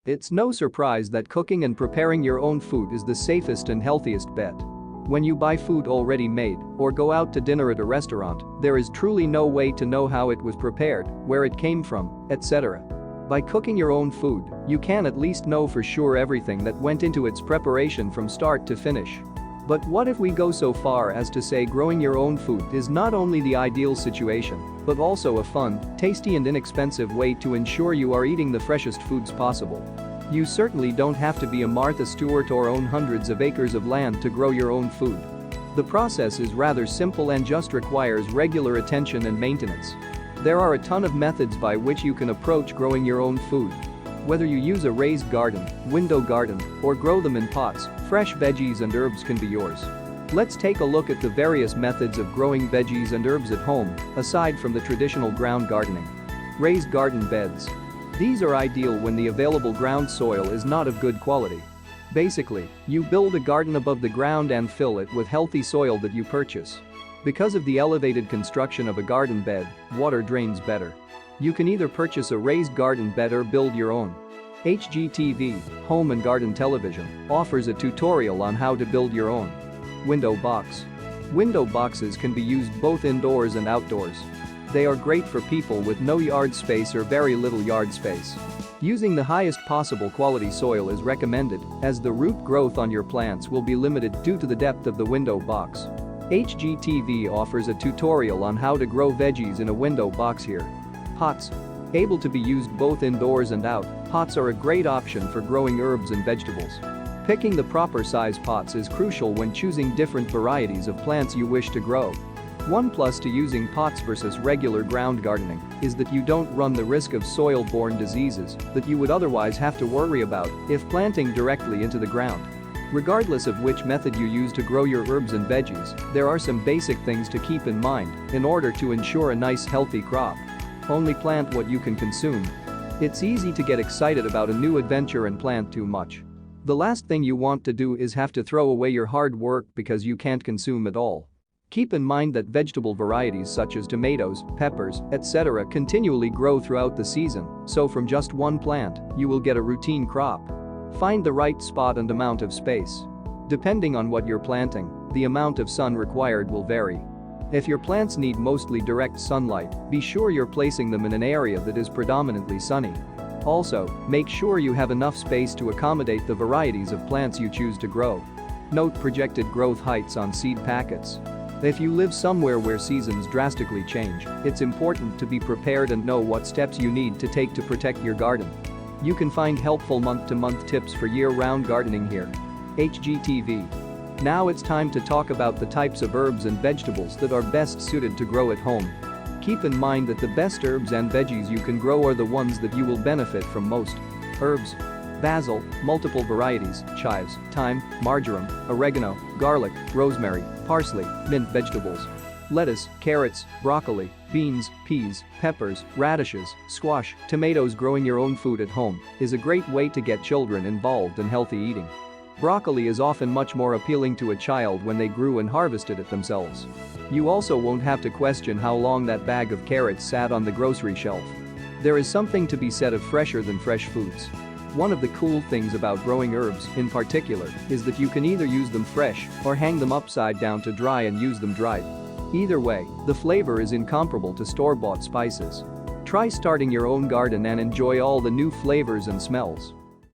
It's no surprise that cooking and preparing your own food is the safest and healthiest bet. When you buy food already made or go out to dinner at a restaurant, there is truly no way to know how it was prepared, where it came from, etc. By cooking your own food, you can at least know for sure everything that went into its preparation from start to finish. But what if we go so far as to say growing your own food is not only the ideal situation, but also a fun, tasty and inexpensive way to ensure you are eating the freshest foods possible? You certainly don't have to be a Martha Stewart or own hundreds of acres of land to grow your own food. The process is rather simple and just requires regular attention and maintenance. There are a ton of methods by which you can approach growing your own food. Whether you use a raised garden, window garden, or grow them in pots, fresh veggies and herbs can be yours. Let's take a look at the various methods of growing veggies and herbs at home, aside from the traditional ground gardening. Raised garden beds. These are ideal when the available ground soil is not of good quality. Basically, you build a garden above the ground and fill it with healthy soil that you purchase. Because of the elevated construction of a garden bed, water drains better. You can either purchase a raised garden bed or build your own. HGTV, Home and Garden Television, offers a tutorial on how to build your own. Window box. Window boxes can be used both indoors and outdoors. They are great for people with no yard space or very little yard space. Using the highest possible quality soil is recommended, as the root growth on your plants will be limited due to the depth of the window box. HGTV offers a tutorial on how to grow veggies in a window box here. Pots. Able to be used both indoors and out, pots are a great option for growing herbs and vegetables. Picking the proper size pots is crucial when choosing different varieties of plants you wish to grow. One plus to using pots versus regular ground gardening is that you don't run the risk of soil-borne diseases that you would otherwise have to worry about if planting directly into the ground. Regardless of which method you use to grow your herbs and veggies, there are some basic things to keep in mind in order to ensure a nice healthy crop. Only plant what you can consume. It's easy to get excited about a new adventure and plant too much. The last thing you want to do is have to throw away your hard work because you can't consume it all. Keep in mind that vegetable varieties such as tomatoes, peppers, etc. continually grow throughout the season, so from just one plant, you will get a routine crop. Find the right spot and amount of space. Depending on what you're planting, the amount of sun required will vary. If your plants need mostly direct sunlight, be sure you're placing them in an area that is predominantly sunny. Also, make sure you have enough space to accommodate the varieties of plants you choose to grow. Note projected growth heights on seed packets. If you live somewhere where seasons drastically change, it's important to be prepared and know what steps you need to take to protect your garden. You can find helpful month-to-month tips for year-round gardening here. HGTV. Now it's time to talk about the types of herbs and vegetables that are best suited to grow at home. Keep in mind that the best herbs and veggies you can grow are the ones that you will benefit from most. Herbs. Basil, multiple varieties, chives, thyme, marjoram, oregano, garlic, rosemary, parsley, mint vegetables. Lettuce, carrots, broccoli, beans, peas, peppers, radishes, squash, tomatoes. Growing your own food at home is a great way to get children involved in healthy eating. Broccoli is often much more appealing to a child when they grew and harvested it themselves. You also won't have to question how long that bag of carrots sat on the grocery shelf. There is something to be said of fresher than fresh foods. One of the cool things about growing herbs, in particular, is that you can either use them fresh or hang them upside down to dry and use them dried. Either way, the flavor is incomparable to store-bought spices. Try starting your own garden and enjoy all the new flavors and smells.